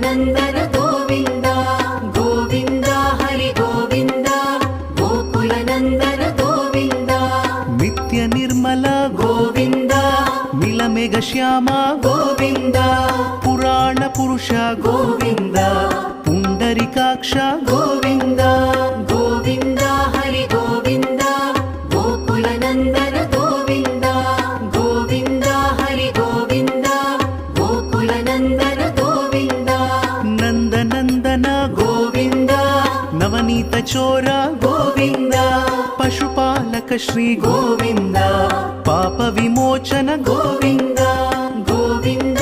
నందన గోవింద గోవింద హరి గోవింద గోకుల నందన గోవింద నిత్య నిర్మల గోవింద నీలమేఘ శ్యామ గోవింద పురాణ పురుష గోవింద పుండరికాక్ష గోవింద గోవింద హరి గోవింద గోకుల నందన గోవింద గోవింద హరి గోవింద గోకుల నందన గోవింద నందనందన గోవింద నవనీత చోర గోవింద పశుపాలక శ్రీ గోవింద పాప విమోచన గోవింద గోవింద